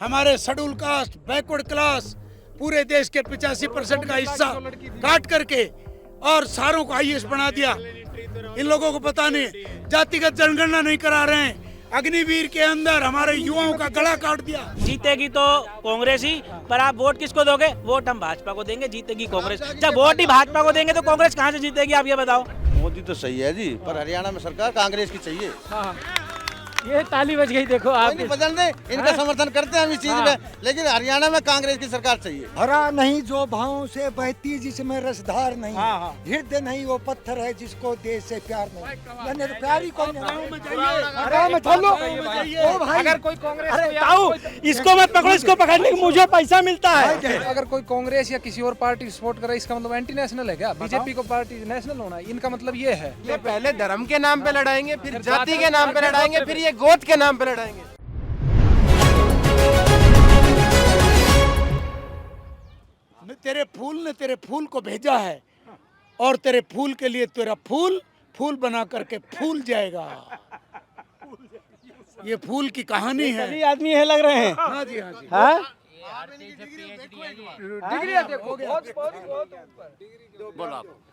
हमारे schedule caste, backward class, पूरे देश के 85% का हिस्सा काट करके और सारों को आईएएस बना दिया। इन लोगों को पता नहीं, जातिगत जनगणना नहीं करा रहे हैं। अग्निवीर के अंदर हमारे युवाओं का गला काट दिया। जीतेगी तो कांग्रेस ही, पर आप वोट किसको दोगे? वोट हम भाजपा को देंगे, जीतेगी कांग्रेस। जब वोट ही भाजपा को देंगे तो कांग्रेस कहाँ से जीतेगी, आप ये बताओ। मोदी तो सही है जी, पर हरियाणा में सरकार कांग्रेस की चाहिए। हाँ, ये ताली बज गई। देखो आप नहीं बदल दे, इनका समर्थन करते हैं हम इस चीज में, लेकिन हरियाणा में कांग्रेस की सरकार चाहिए। हरा नहीं जो भावों से बहती, जिसमें रसधार नहीं, हाँ। हृदय नहीं वो पत्थर है जिसको देश से प्यार नहीं। मैंने तो प्यार ही कौन में अगर कोई कांग्रेस अरे ताऊ, इसको मत पकड़ो, इसको पकड़ने के मुझे पैसा मिलता है। अगर कोई कांग्रेस या किसी और पार्टी सपोर्ट करे, इसका मतलब एंटी नेशनल है क्या? बीजेपी को पार्टी नेशनल होना, इनका मतलब ये है। ये पहले धर्म के नाम पे लड़ाएंगे, फिर जाति के नाम पे लड़ाएंगे, फिर ये गोद के नाम पे लड़ाएंगे। ने तेरे फूल को भेजा है और तेरे फूल के लिए तेरा फूल बना करके फूल जाएगा। ये फूल की कहानी है। सभी आदमी है लग रहे हैं। हाँ जी, हाँ जी। हाँ?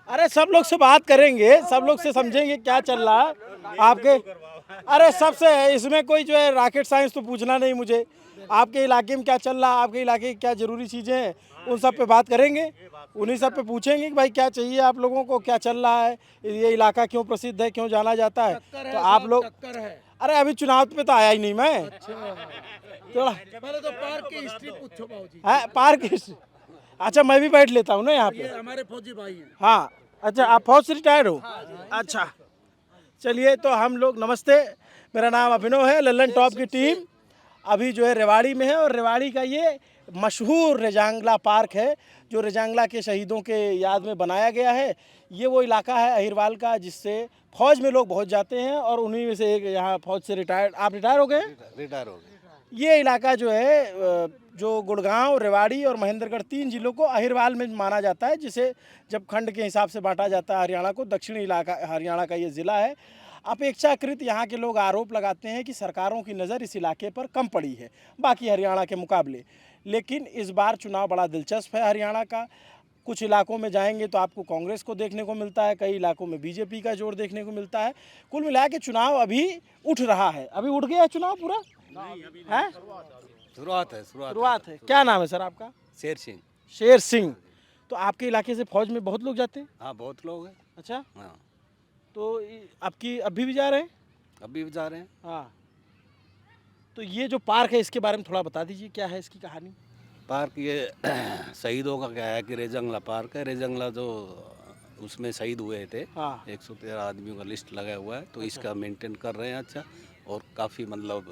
अरे सब लोग से बात करेंगे, सब लोग से समझेंगे क्या चल रहा है आपके। अरे सबसे इसमें कोई जो है रॉकेट साइंस तो पूछना नहीं मुझे। आपके इलाके में क्या चल रहा है, आपके इलाके की क्या जरूरी चीज़ें हैं, उन सब पे बात करेंगे। उन्हीं सब पे पूछेंगे कि भाई क्या चाहिए आप लोगों को, क्या चल रहा है, ये इलाका क्यों प्रसिद्ध है, क्यों जाना जाता है। तो आप लोग, अरे अभी चुनाव पे तो आया ही नहीं मैं। थोड़ा पहले तो पार्क की हिस्ट्री पूछो बाबूजी। है पार्क। अच्छा मैं भी बैठ लेता हूँ ना यहाँ पे। हमारे फौजी भाई हैं। हाँ अच्छा, आप फौज से रिटायर्ड हो? अच्छा चलिए, तो हम लोग नमस्ते, मेरा नाम अभिनव है। लल्लन टॉप की टीम अभी जो है रेवाड़ी में है, और रेवाड़ी का ये मशहूर रेजांगला पार्क है जो रेजांगला के शहीदों के याद में बनाया गया है। ये वो इलाका है अहिरवाल का जिससे फौज में लोग बहुत जाते हैं, और उन्हीं में से एक यहाँ फौज से रिटायर्ड। आप रिटायर हो गए? रिटायर हो गए। ये इलाका जो है, जो गुड़गांव, रेवाड़ी और महेंद्रगढ़ 3 जिलों को अहिरवाल में माना जाता है, जिसे जब खंड के हिसाब से बांटा जाता है हरियाणा को, दक्षिणी इलाका हरियाणा का ये ज़िला है। अपेक्षाकृत यहाँ के लोग आरोप लगाते हैं कि सरकारों की नज़र इस इलाके पर कम पड़ी है बाकी हरियाणा के मुकाबले। लेकिन इस बार चुनाव बड़ा दिलचस्प है हरियाणा का। कुछ इलाकों में जाएंगे तो आपको कांग्रेस को देखने को मिलता है, कई इलाकों में बीजेपी का जोर देखने को मिलता है। कुल मिला के चुनाव अभी उठ रहा है। अभी उठ गया है चुनाव पूरा है? शुरुआत है। क्या नाम है सर आपका? शेर सिंह। शेर सिंह। तो आपके इलाके से फौज में बहुत लोग जाते हैं? हाँ बहुत लोग हैं। अच्छा, हाँ तो आपकी अभी भी जा रहे हैं? अभी भी जा रहे हैं। हाँ, तो ये जो पार्क है इसके बारे में थोड़ा बता दीजिए, क्या है इसकी कहानी? पार्क ये शहीदों का क्या है कि रेजंगला पार्क है। रेजंगला जो उसमें शहीद हुए थे, हाँ। 113 आदमियों का लिस्ट लगा हुआ है, तो इसका मेंटेन कर रहे हैं। अच्छा, और काफ़ी मतलब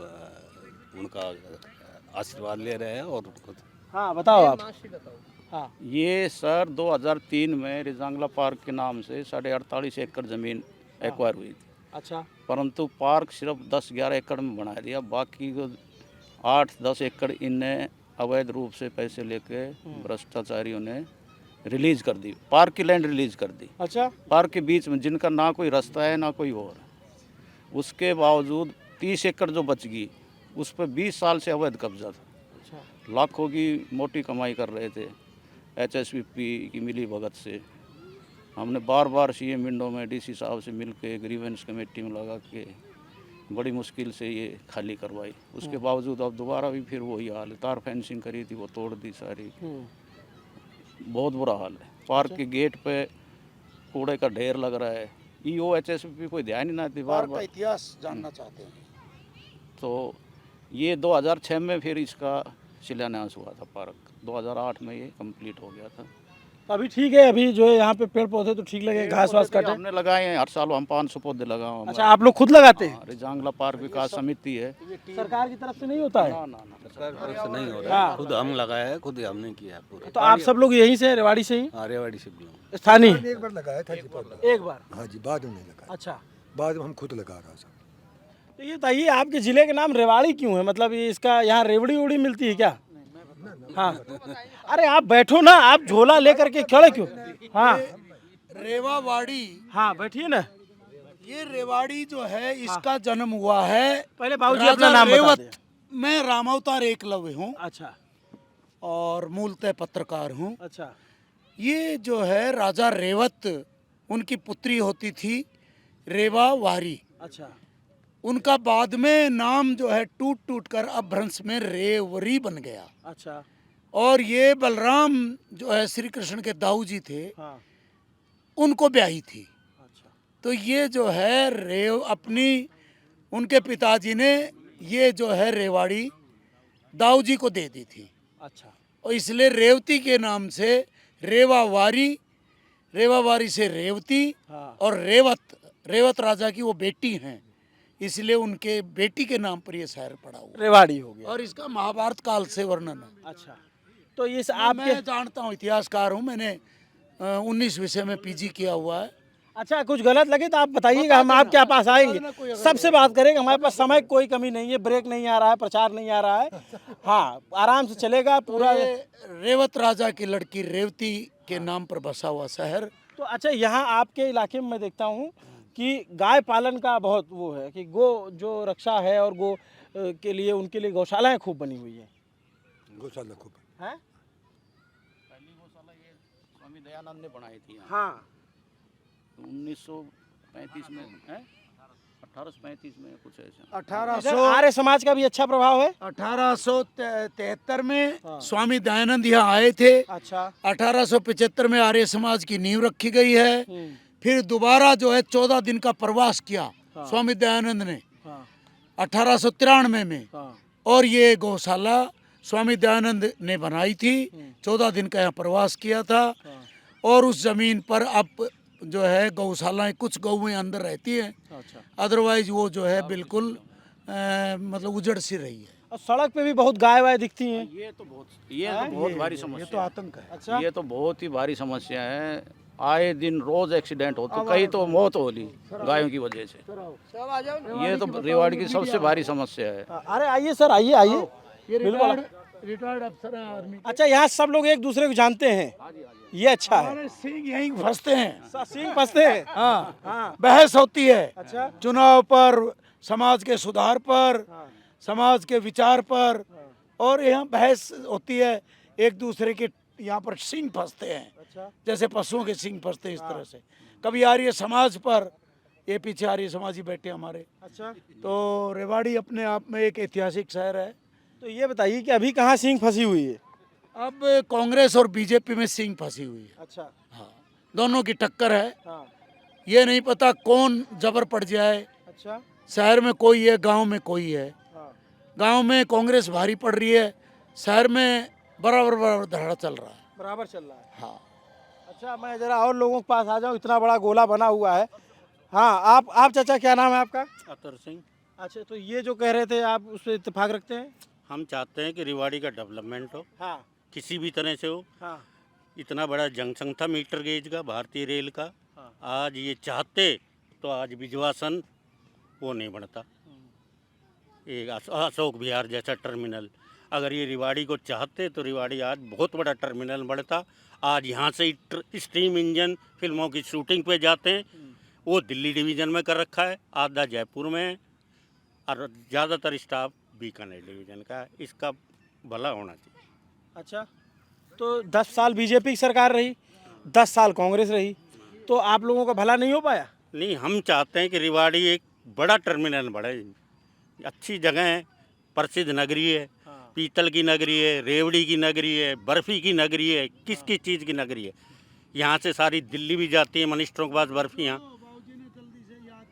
उनका आशीर्वाद ले रहे हैं। और हाँ बताओ आप। हाँ ये सर 2003 में रेजांगला पार्क के नाम से 48.5 एकड़ ज़मीन एक्वायर हुई थी। अच्छा, परंतु पार्क सिर्फ 10-11 एकड़ में बना दिया, बाकी को 8-10 एकड़ इनने अवैध रूप से पैसे लेके भ्रष्टाचारियों ने रिलीज कर दी, पार्क की लैंड रिलीज कर दी। अच्छा, पार्क के बीच में जिनका ना कोई रास्ता है ना कोई और, उसके बावजूद 30 एकड़ जो बच गई उस पर 20 साल से अवैध कब्जा था। अच्छा, लाखों की मोटी कमाई कर रहे थे HSBP की मिली भगत से। हमने बार बार CM विंडो में DC साहब से मिल के ग्रीवेंस कमेटी में लगा के बड़ी मुश्किल से ये खाली करवाई। उसके बावजूद अब दोबारा भी फिर वही हाल है। तार फेंसिंग करी थी वो तोड़ दी सारी। बहुत बुरा हाल है। पार्क के गेट पे कूड़े का ढेर लग रहा है। EO HSBP कोई ध्यान ही ना दी। बार बार इतिहास जानना चाहते हैं। तो ये 2006 में फिर इसका शिलान्यास हुआ था। पार्क 2008 में ये कंप्लीट हो गया था। तो अभी ठीक है, अभी जो है यहाँ पे पेड़ पौधे तो ठीक लगे, घास वास काटे? हमने लगाए हैं, हर साल हम 500 पौधे लगाए। अच्छा, आप लोग खुद लगाते हैं? रेजांगला पार्क विकास समिति है। सरकार की तरफ से नहीं होता है? ना सरकार की तरफ से नहीं हो रहा है, खुद हम लगाया है, खुद हमने किया है पूरा। तो आप सब लोग यहीं से, रेवाड़ी से ही? रेवाड़ी से भी स्थानीय? एक बार लगाया था जी, एक बार? हाँ जी, बाद में नहीं लगा। अच्छा, बाद में हम खुद लगा रहा था। तो ये बताइए आपके ज़िले का नाम रेवाड़ी क्यों है? मतलब ये इसका यहाँ रेवड़ी उड़ी मिलती है क्या? हाँ, अरे आप बैठो ना, आप झोला लेकर के खड़े क्यों? हाँ, रेवाड़ी। हाँ बैठिए ना। ये रेवाड़ी जो है इसका जन्म हुआ है पहले बाबूजी राजा अपना नाम बता रेवत दें। मैं रामावतार एकलव्य हूँ अच्छा और मूलतः पत्रकार हूँ। अच्छा ये जो है राजा रेवत, उनकी पुत्री होती थी रेवा वारी। अच्छा उनका बाद में नाम जो है टूट टूट कर अपभ्रंश में रेवरी बन गया। अच्छा और ये बलराम जो है श्री कृष्ण के दाऊ जी थे, हाँ उनको ब्याही थी। अच्छा तो ये जो है रेव अपनी, उनके पिताजी ने ये जो है रेवाड़ी दाऊ जी को दे दी थी। अच्छा और इसलिए रेवती के नाम से रेवावारी, रेवावारी से रेवती, हाँ। और रेवत राजा की वो बेटी हैं, इसलिए उनके बेटी के नाम पर ये शहर पड़ा हुआ। रेवाड़ी हो गया। और इसका महाभारत काल से वर्णन है। अच्छा तो इस आपके मैं जानता हूँ, इतिहासकार हूँ, मैंने 19 विषय में पीजी किया हुआ है। अच्छा कुछ गलत लगे तो आप बताइएगा, हम आपके पास आएंगे, सबसे बात करेंगे। हमारे पास समय कोई कमी नहीं है, ब्रेक नहीं आ रहा है, प्रचार नहीं आ रहा है, हाँ आराम से चलेगा पूरा। ये रेवत राजा की लड़की रेवती के नाम पर बसा हुआ शहर। तो अच्छा यहाँ आपके इलाके में मैं देखता हूँ कि गाय पालन का बहुत वो है कि गो जो रक्षा है और गो के लिए उनके लिए गौशालाएं खूब बनी हुई है। गौशाला खूब हैं? पहली गौशाला ये स्वामी दयानंद ने बनाई थी यहाँ। हाँ 1935 में है, 1835 में कुछ ऐसा। 1800 आर्य समाज का भी अच्छा प्रभाव है। 1873 में स्वामी दयानंद यहाँ आए थे। अच्छा 1875 में आर्य समाज की नींव रखी गई है। फिर दोबारा जो है 14 दिन का प्रवास किया स्वामी दयानंद ने हाँ 1893 में। हाँ और ये गौशाला स्वामी दयानंद ने बनाई थी। 14 दिन का यहाँ प्रवास किया था। और उस जमीन पर अब जो है गौशालाएं, कुछ गौएं अंदर रहती हैं, अच्छा। अदरवाइज वो जो है बिल्कुल मतलब उजड़ सी रही है। और सड़क पे भी बहुत गाय वाय दिखती हैं। ये तो बहुत भारी समस्या ये तो आतंक है। अच्छा ये तो बहुत ही भारी समस्या है। आए दिन रोज एक्सीडेंट हो, तो कई तो मौत हो ली गायों की वजह से। ये तो रेवाड़ी की सबसे भारी समस्या है। अरे आइए सर, आइए आइए। ये रिटायर्ड अफसर हैं आर्मी। अच्छा यहाँ सब लोग एक दूसरे को जानते हैं, ये अच्छा है। हमारे सिंह यहीं फंसते हैं। सिंह फंसते हैं। हाँ हाँ बहस होती है। अच्छा चुनाव पर, समाज के सुधार पर, समाज के विचार पर, और यहाँ बहस होती है। एक दूसरे के यहाँ पर सिंह फंसते हैं, अच्छा जैसे पशुओं के सिंह फंसते हैं, इस तरह से। कभी आर्य समाज पर, ये पीछे आर्य समाजी बैठे हमारे। अच्छा तो रेवाड़ी अपने आप में एक ऐतिहासिक शहर है। तो ये बताइए कि अभी कहाँ सिंह फंसी हुई है। अब कांग्रेस और बीजेपी में सिंह फंसी हुई है। अच्छा हाँ दोनों की टक्कर है। हाँ ये नहीं पता कौन जबर पड़ जाए। अच्छा शहर में कोई है, गांव में कोई है। हाँ गांव में कांग्रेस भारी पड़ रही है, शहर में बराबर बराबर धड़ा चल रहा है। बराबर चल रहा है। हाँ अच्छा मैं जरा और लोगों के पास आ जाऊँ, इतना बड़ा गोला बना हुआ है। हाँ आप चाचा क्या नाम है आपका? अतर सिंह। अच्छा तो ये जो कह रहे थे आप उस पर इत्तेफाक रखते हैं? हम चाहते हैं कि रेवाड़ी का डेवलपमेंट हो, हाँ किसी भी तरह से हो। हाँ इतना बड़ा जंक्शन था मीटर गेज का भारतीय रेल का, हाँ। आज ये चाहते तो आज विजवासन वो नहीं बनता। एक अशोक विहार जैसा टर्मिनल, अगर ये रेवाड़ी को चाहते तो रेवाड़ी आज बहुत बड़ा टर्मिनल बढ़ता। आज यहाँ से स्टीम इंजन फिल्मों की शूटिंग पे जाते हैं, वो दिल्ली डिवीज़न में कर रखा है, आधा जयपुर में है, और ज़्यादातर स्टाफ बीकानेर डिवीज़न का है। इसका भला होना चाहिए। अच्छा तो 10 साल बीजेपी की सरकार रही, 10 साल कांग्रेस रही, तो आप लोगों का भला नहीं हो पाया? नहीं, हम चाहते हैं कि रेवाड़ी एक बड़ा टर्मिनल बढ़े। अच्छी जगह है, प्रसिद्ध नगरी है, पीतल की नगरी है, रेवड़ी की नगरी है, बर्फ़ी की नगरी है, किस किस चीज़ की नगरी है। यहाँ से सारी दिल्ली भी जाती है मिनिस्टरों के पास बर्फ़ियाँ।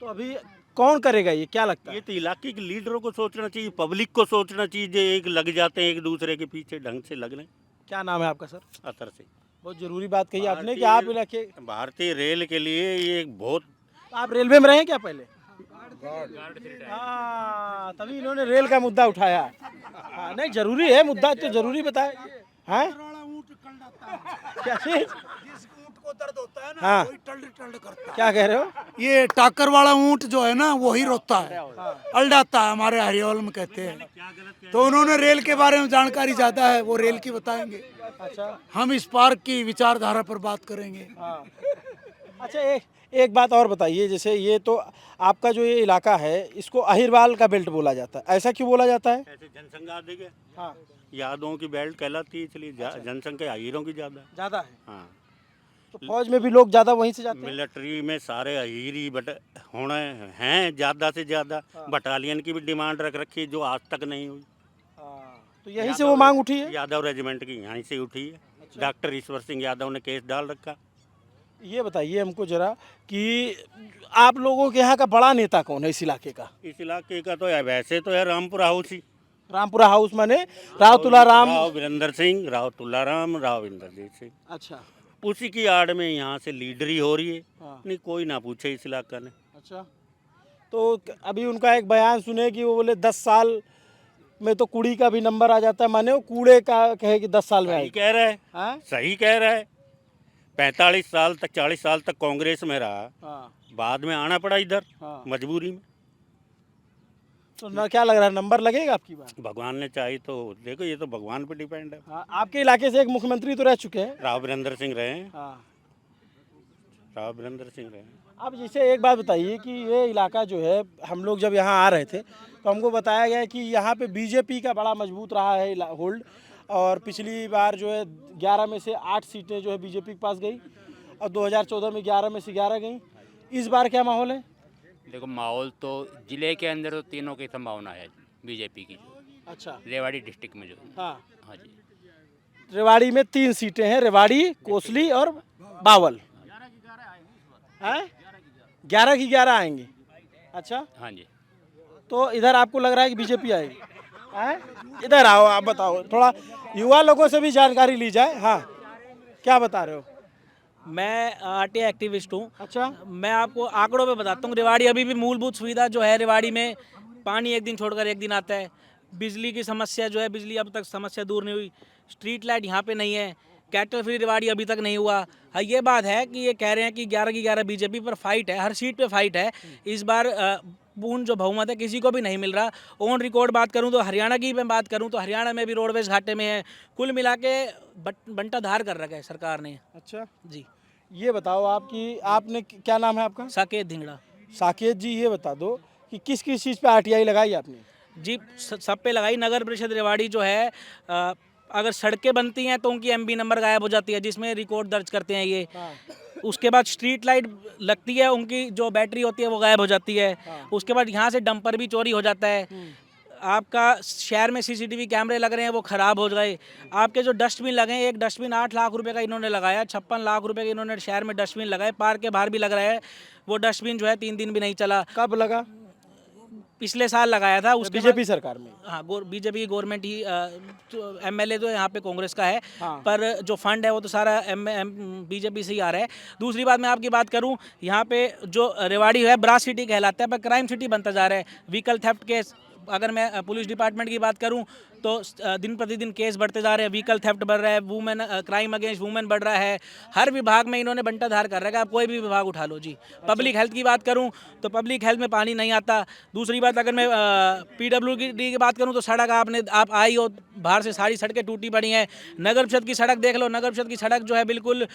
तो अभी कौन करेगा ये, क्या लगता है? ये तो इलाके के लीडरों को सोचना चाहिए, पब्लिक को सोचना चाहिए। जो एक लग जाते हैं एक दूसरे के पीछे, ढंग से लग लें। क्या नाम है आपका सर? अतर से। बहुत जरूरी बात कही आपने कि आप इलाके, भारतीय रेल के लिए ये एक बहुत, आप रेलवे में रहे क्या पहले? हाँ तभी इन्होंने रेल का मुद्दा उठाया। हाँ नहीं जरूरी है मुद्दा, तो जरूरी बताए हैं क्या चीज? को दर्द होता है ना, हाँ। वही टल्ड टल्ड करता है। क्या कह रहे हो? ये टाकर वाला ऊंट जो है ना, वही रोता है, अल्डाता है, हमारे हरियाणा में कहते हैं। तो उन्होंने रेल के बारे में जानकारी ज्यादा है, वो रेल की बताएंगे। अच्छा हम इस पार्क की विचारधारा पर बात करेंगे। हाँ अच्छा एक बात और बताइए, जैसे ये तो आपका जो ये इलाका है इसको अहिरवाल का बेल्ट बोला जाता है, ऐसा क्यों बोला जाता है? ऐसे जनसंख्या अधिक है, हाँ, यादों की बेल्ट कहलाती है, इसलिए जनसंख्या हीरों की ज़्यादा है। ज़्यादा है हाँ, तो फौज में भी लोग ज़्यादा वहीं से जाते हैं। मिलिट्री में सारे अहीरी बट होने हैं ज़्यादा से ज़्यादा। बटालियन की भी डिमांड रख रखी है जो आज तक नहीं हुई। हाँ, तो यहीं से वो मांग उठी है। यादव रेजिमेंट की यहीं से उठी है। डॉक्टर ईश्वर सिंह यादव ने केस डाल रखा। ये बताइए हमको जरा कि आप लोगों के यहाँ का बड़ा नेता कौन है इस इलाके का? इस इलाके का तो है, वैसे तो है रामपुरा हाउस ही। रामपुरा हाउस माने राव तुलाराम। राव वीरेंद्र सिंह, राव तुलाराम, राव इंद्रजीत सिंह, अच्छा उसी की आड़ में यहाँ से लीडरी हो रही है। हाँ। नहीं, कोई ना पूछे इस इलाका ने। अच्छा, तो अभी उनका एक बयान सुने कि वो बोले 10 साल में तो कुड़ी का भी नंबर आ जाता है, माने वो कूड़े का कहे कि 10 साल में सही आएगी। कह रहा है, हाँ? सही कह रहा है। 45 साल तक 40 साल तक कांग्रेस में रहा, हाँ, बाद में आना पड़ा इधर हाँ। मजबूरी में। तो ना क्या लग रहा है नंबर लगेगा आपकी बार? भगवान ने चाही तो देखो, ये तो भगवान पे डिपेंड है। हाँ, आपके इलाके से एक मुख्यमंत्री तो रह चुके हैं। राव वीरेंद्र सिंह रहे हैं, हाँ, राव वीरेंद्र सिंह रहे हैं। अब जैसे एक बात बताइए कि ये इलाका जो है, हम लोग जब यहाँ आ रहे थे तो हमको बताया गया कि यहाँ पे बीजेपी का बड़ा मजबूत रहा है होल्ड, और पिछली बार जो है 11 में से 8 सीटें जो है बीजेपी के पास गई, और 2014 में 11 में से 11 गई। इस बार क्या माहौल है? देखो, माहौल तो जिले के अंदर तो तीनों की संभावना है बीजेपी की। अच्छा, रेवाड़ी डिस्ट्रिक्ट में जो, हाँ, हाँ जी, रेवाड़ी में 3 सीटें हैं, रेवाड़ी, कोसली और बावल। हैं? 11 की 11 आएंगे। अच्छा, हाँ जी। तो इधर आपको लग रहा है कि बीजेपी आएगी? हैं? इधर आओ, आप बताओ, थोड़ा युवा लोगों से भी जानकारी ली जाए। हाँ, क्या बता रहे हो? मैं आरटीआई एक्टिविस्ट हूँ। अच्छा, मैं आपको आंकड़ों पे बताता हूँ। रेवाड़ी अभी भी मूलभूत सुविधा जो है, रेवाड़ी में पानी एक दिन छोड़कर एक दिन आता है। बिजली की समस्या जो है, बिजली अब तक समस्या दूर नहीं हुई। स्ट्रीट लाइट यहाँ पे नहीं है। कैटल फ्री रेवाड़ी अभी तक नहीं हुआ। हाँ, ये बात है कि ये कह रहे हैं कि 11 की 11 बीजेपी पर फाइट है, हर सीट पे फाइट है। इस बार पूर्ण जो बहुमत है किसी को भी नहीं मिल रहा। ऑन रिकॉर्ड बात करूं तो हरियाणा की मैं बात करूं तो हरियाणा में भी रोडवेज घाटे में है। कुल मिला के बंटाधार कर रखा है सरकार ने। अच्छा जी, ये बताओ आप कि आपने, क्या नाम है आपका? साकेत धिंगड़ा। साकेत जी, ये बता दो कि किस किस चीज़ पे आरटीआई लगाई आपने? जी, सब पे लगाई। नगर परिषद रेवाड़ी जो है, अगर सड़कें बनती हैं तो उनकी एमबी नंबर गायब हो जाती है, जिसमें रिकॉर्ड दर्ज करते हैं ये। उसके बाद स्ट्रीट लाइट लगती है, उनकी जो बैटरी होती है वो गायब हो जाती है। उसके बाद यहाँ से डंपर भी चोरी हो जाता है। आपका शहर में सीसीटीवी कैमरे लग रहे हैं, वो ख़राब हो गए। आपके जो डस्टबिन लगे हैं, एक डस्टबिन 8 लाख रुपए का इन्होंने लगाया, 56 लाख रुपए के इन्होंने शहर में डस्टबिन लगाए। पार्क के बाहर भी लग रहा है। वो डस्टबिन जो है 3 दिन भी नहीं चला। कब लगा? पिछले साल लगाया था। उसके बीजेपी सरकार में? हाँ, बीजेपी की गवर्नमेंट ही। एमएलए तो यहाँ पे कांग्रेस का है। हाँ। पर जो फंड है वो तो सारा बीजेपी से ही आ रहा है। दूसरी बात मैं आपकी बात करूँ, यहाँ पे जो रेवाड़ी है ब्रास सिटी कहलाता है, पर क्राइम सिटी बनता जा रहा है। व्हीकल थेफ्ट केस, अगर मैं पुलिस डिपार्टमेंट की बात करूं तो दिन प्रतिदिन केस बढ़ते जा रहे हैं। व्हीकल थेफ्ट बढ़ रहा है, वुमेन क्राइम अगेंस्ट वुमेन बढ़ रहा है। हर विभाग में इन्होंने बंटाधार कर रखा है। आप कोई भी विभाग उठा लो जी। पब्लिक हेल्थ की बात करूं तो पब्लिक हेल्थ में पानी नहीं आता। दूसरी बात, अगर मैं पीडब्ल्यूडी की बात करूं तो सड़क आप आई हो, बाहर से सारी सड़कें टूटी पड़ी हैं। नगर परिषद की सड़क देख लो, नगर परिषद की सड़क जो है बिल्कुल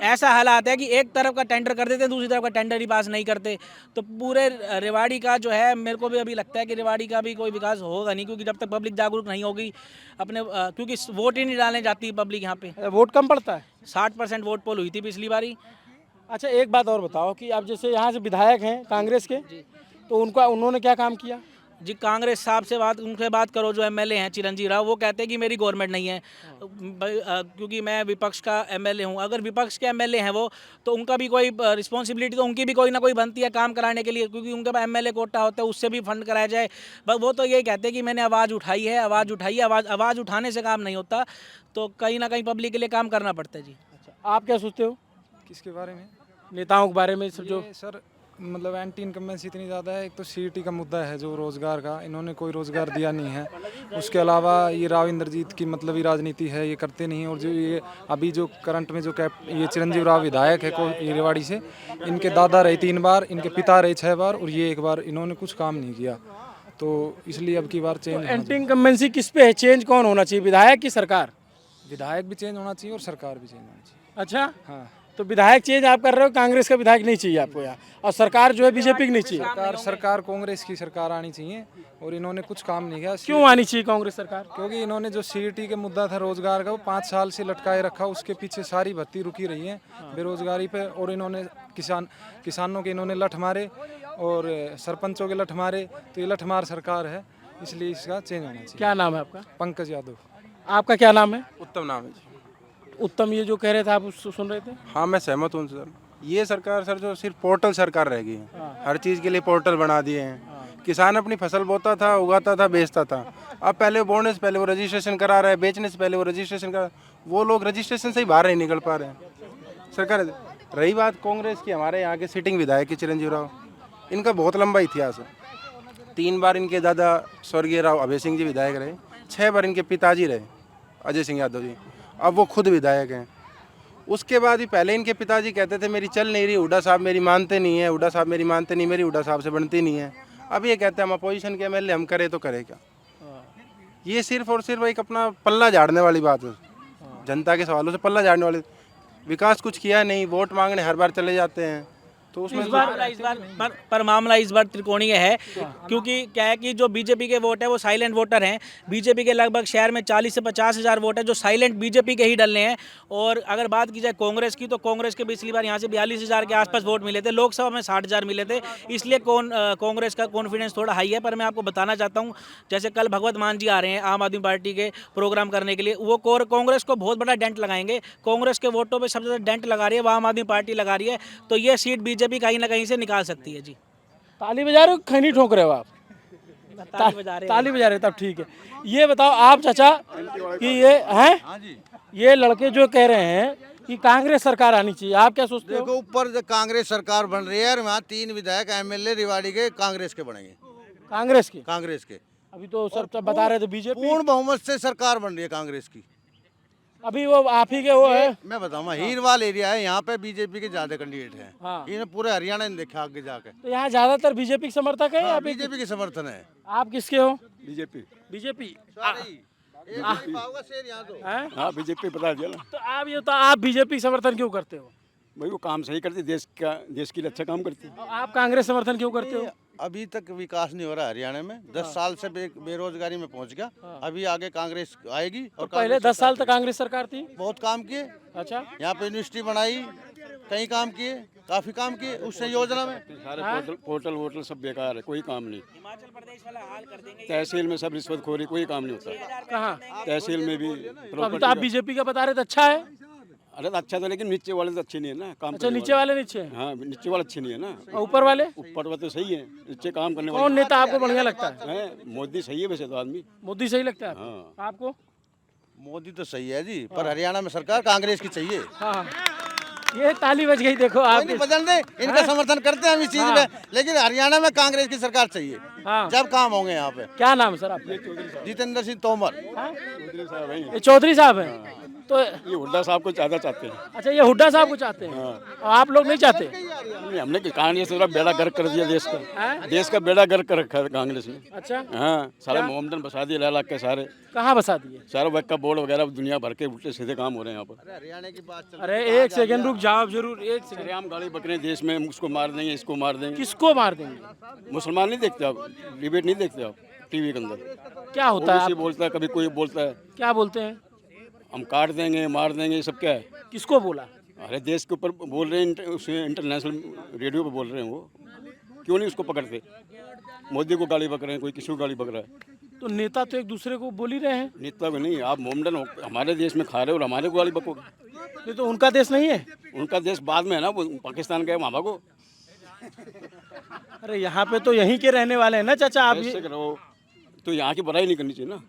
ऐसा हालात है कि एक तरफ का टेंडर कर देते हैं, दूसरी तरफ का टेंडर ही पास नहीं करते। तो पूरे रेवाड़ी का जो है, मेरे को भी अभी लगता है कि रेवाड़ी का भी कोई विकास होगा नहीं, क्योंकि जब तक पब्लिक जागरूक नहीं होगी अपने, क्योंकि वोट ही नहीं डालने जाती पब्लिक यहाँ पे। वोट कम पड़ता है? 60% वोट पोल हुई थी पिछली बारी। अच्छा, एक बात और बताओ कि अब जैसे यहाँ से विधायक हैं कांग्रेस के, तो उन्होंने क्या काम किया? जी, कांग्रेस साहब से उनसे बात करो, जो एमएलए हैं चिरंजीव राव, वो कहते हैं कि मेरी गवर्नमेंट नहीं है। क्योंकि मैं विपक्ष का एमएलए हूँ। अगर विपक्ष के एमएलए हैं वो, तो उनका भी कोई रिस्पॉन्सिबिलिटी तो उनकी भी कोई ना कोई बनती है काम कराने के लिए, क्योंकि उनके पास एमएलए कोटा होता है, उससे भी फंड कराया जाए। बस वो तो यही कहते हैं कि मैंने आवाज़ उठाई है, आवाज़ उठाई है। आवाज़ उठाने से काम नहीं होता, तो कहीं ना कहीं पब्लिक के लिए काम करना पड़ता है जी। अच्छा, आप क्या सोचते हो किसके बारे में? नेताओं के बारे में? जो सर, मतलब एंटी इनकम्बेंसी इतनी ज़्यादा है। एक तो सीईटी का मुद्दा है, जो रोज़गार का, इन्होंने कोई रोज़गार दिया नहीं है। उसके अलावा ये राव इंद्रजीत की मतलब ही राजनीति है, ये करते नहीं। और जो ये अभी जो करंट में जो ये चिरंजीव राव विधायक है ये रेवाड़ी से, इनके दादा रहे 3 बार, इनके पिता रहे 6 बार, और ये 1 बार, इन्होंने कुछ काम नहीं किया। तो इसलिए अब की बार चेंज। एंटी इनकम्बेंसी किस पे है? चेंज कौन होना चाहिए, विधायक की सरकार? विधायक भी चेंज होना चाहिए और सरकार भी चेंज होनी चाहिए। अच्छा, हाँ। तो विधायक चेंज आप कर रहे हो, कांग्रेस का विधायक नहीं चाहिए आपको यहाँ, और सरकार जो है बीजेपी की नहीं चाहिए। सरकार कांग्रेस की सरकार आनी चाहिए और इन्होंने कुछ काम नहीं किया। क्यों आनी चाहिए कांग्रेस सरकार? क्योंकि इन्होंने जो सीईटी के मुद्दा था रोजगार का, वो 5 साल से लटकाए रखा, उसके पीछे सारी भर्ती रुकी रही है बेरोजगारी पे। और इन्होंने किसानों के इन्होंने लठ मारे और सरपंचों के लठ मारे, तो ये लठमार सरकार है, इसलिए इसका चेंज होना चाहिए। क्या नाम है आपका? पंकज यादव। आपका क्या नाम है? उत्तम नाम है जी। उत्तम, ये जो कह रहे थे आप सुन रहे थे? हाँ, मैं सहमत हूँ सर। ये सरकार सर जो सिर्फ पोर्टल सरकार रह गई है, हर चीज़ के लिए पोर्टल बना दिए हैं। किसान अपनी फसल बोता था, उगाता था, बेचता था। अब पहले बोने से पहले वो रजिस्ट्रेशन करा रहा है, बेचने से पहले वो रजिस्ट्रेशन करा, वो लोग रजिस्ट्रेशन से ही बाहर नहीं निकल पा रहे हैं सरकार। रही बात कांग्रेस की, हमारे यहाँ के सिटिंग विधायक चिरंजीव राव, इनका बहुत लंबा इतिहास है। 3 बार इनके दादा स्वर्गीय राव अभय सिंह जी विधायक रहे, 6 बार इनके पिताजी रहे अजय सिंह यादव जी, अब वो खुद विधायक हैं। उसके बाद भी पहले इनके पिताजी कहते थे मेरी चल नहीं रही, हुड्डा साहब मेरी मानते नहीं है, हुड्डा साहब मेरी मानते नहीं, मेरी हुड्डा साहब से बनती नहीं है। अब ये कहते हैं हम अपोजिशन के एमएलए, हम करें तो करें क्या। ये सिर्फ और सिर्फ एक अपना पल्ला झाड़ने वाली बात है, जनता के सवालों से पल्ला झाड़ने वाली। विकास कुछ किया नहीं, वोट मांगने हर बार चले जाते हैं। तो उसमें मामला इस बार त्रिकोणीय है, क्योंकि क्या है कि जो बीजेपी के वोट है वो साइलेंट वोटर हैं। बीजेपी के लगभग शहर में 40 से 50 हज़ार वोट है जो साइलेंट बीजेपी के ही डलने हैं। और अगर बात की जाए कांग्रेस की, तो कांग्रेस के पिछली बार यहाँ से 42 हज़ार के आसपास वोट मिले थे, लोकसभा में 60 हज़ार मिले थे, इसलिए कांग्रेस का कॉन्फिडेंस थोड़ा हाई है। पर मैं आपको बताना चाहता हूँ, जैसे कल भगवत मान जी आ रहे हैं आम आदमी पार्टी के प्रोग्राम करने के लिए, वो कांग्रेस को बहुत बड़ा डेंट लगाएंगे। कांग्रेस के वोटों पर सबसे ज़्यादा डेंट लगा रही है वो आम आदमी पार्टी लगा रही है, तो ये सीट बीजेपी कहीं ना कहीं से निकाल सकती है। जी, ताली बजा रहे हो, खैनी ठोक रहे हो आप? ताली बजा रहे, तब ठीक है। ये बताओ आप चाचा कि ये हैं, ये लड़के जो कह रहे हैं कि कांग्रेस सरकार आनी चाहिए, आप क्या सोचते हो? देखो, ऊपर कांग्रेस सरकार बन रही है और वहाँ 3 विधायक एमएलए रेवाड़ी के कांग्रेस के बनेंगे। कांग्रेस के अभी तो सब बता रहे थे बीजेपी। पूर्ण बहुमत से सरकार बन रही है कांग्रेस की। अभी वो आप ही के वो है, मैं बताऊँ, हीरवाल एरिया है, यहाँ पे बीजेपी के ज्यादा कैंडिडेट हैं। हाँ। इन्हें पूरे हरियाणा ने देखा आगे जाके। तो यहाँ ज्यादातर बीजेपी के समर्थक है या बीजेपी के समर्थन है। आप किसके हो? बीजेपी। हाँ, बीजेपी बता दिया ना तो आप ये तो आप बीजेपी समर्थन क्यों करते हो? भाई, वो काम सही करती, देश के लिए अच्छा काम करती। आप कांग्रेस समर्थन क्यों करते हो? अभी तक विकास नहीं हो रहा हरियाणा में, 10 साल से बेरोजगारी में पहुंच गया। अभी आगे कांग्रेस आएगी। और पहले 10 साल तक कांग्रेस सरकार थी, बहुत काम किए। अच्छा, यहाँ पे यूनिवर्सिटी बनाई, कई काम किए, काफी काम किए उससे योजना में। सारे पोर्टल वोटल सब बेकार है, कोई काम नहीं। हिमाचल प्रदेश वाला हाल कर देंगे। तहसील में सब रिश्वतखोरी, कोई काम नहीं होता। कहाँ? तहसील में भी अभी तो आप बीजेपी का बता रहे थे, अच्छा है। अरे अच्छा था, लेकिन नीचे वाले तो अच्छे नहीं है ना काम। अच्छा, नीचे वाले नीचे हैं। हाँ, नीचे वाले अच्छे नहीं है ना। और ऊपर वाले? ऊपर वाले तो सही है, नीचे काम करने कौन नेता आपको बढ़िया लगता है? मोदी सही है वैसे तो आदमी। मोदी सही लगता है हाँ। आपको? मोदी तो सही है जी, पर हरियाणा में सरकार कांग्रेस की चाहिए। हाँ, ये ताली बज गई। देखो आप बदल दे, इनका समर्थन करते हैं हम इस चीज में, लेकिन हरियाणा में कांग्रेस की सरकार चाहिए। हाँ। जब काम होंगे यहाँ पे। क्या नाम है सर आपका? जितेंद्र सिंह तोमर। ये चौधरी साहब हैं, तो ये हुड्डा साहब को ज़्यादा चाहते हैं। अच्छा, ये हुड्डा साहब को चाहते हैं और आप लोग नहीं चाहते? नहीं, हमने कांग्रेस ने बेड़ा गर्क कर दिया देश का। देश का बेड़ा गर्क कर रखा है कांग्रेस ने। अच्छा, हाँ, सारे मोहम्मदन बसा दिए, लाख के सारे। कहाँ बसा दिए? सारा वक्त का बोर्ड वगैरह दुनिया भर के उल्टे सीधे काम हो रहे हैं यहाँ पर। हरियाणा की बात अरे एक सेकंड रुक जाओ, जरूर एक सेकंड। हम गाड़ी पकड़े देश में, उसको मार देंगे, इसको मार देंगे। किसको मार देंगे? मुसलमान नहीं देखते आप, डिबेट नहीं देखते आप टीवी के अंदर? क्या होता है? बोलता है, कभी कोई बोलता है क्या बोलते हैं? हम काट देंगे, मार देंगे, ये सब क्या है? किसको बोला? अरे देश के ऊपर बोल रहे हैं, उसे इंटरनेशनल रेडियो पे बोल रहे हैं। वो क्यों नहीं उसको पकड़ते? मोदी को गाली पकड़ रहे हैं, कोई किसी को गाली पकड़ रहा है। तो नेता तो एक दूसरे को बोल ही रहे हैं। नेता को नहीं, आप मोमडन हमारे देश में खा रहे हो और हमारे को गाली बकोगे। ये तो उनका देश नहीं है। उनका देश बाद में है ना, वो पाकिस्तान गए वहाँ भागो। अरे यहाँ पे तो यहीं के रहने वाले हैं ना चाचा आप। ऐसे करो तो यहाँ की बुराई नहीं करनी चाहिए ना।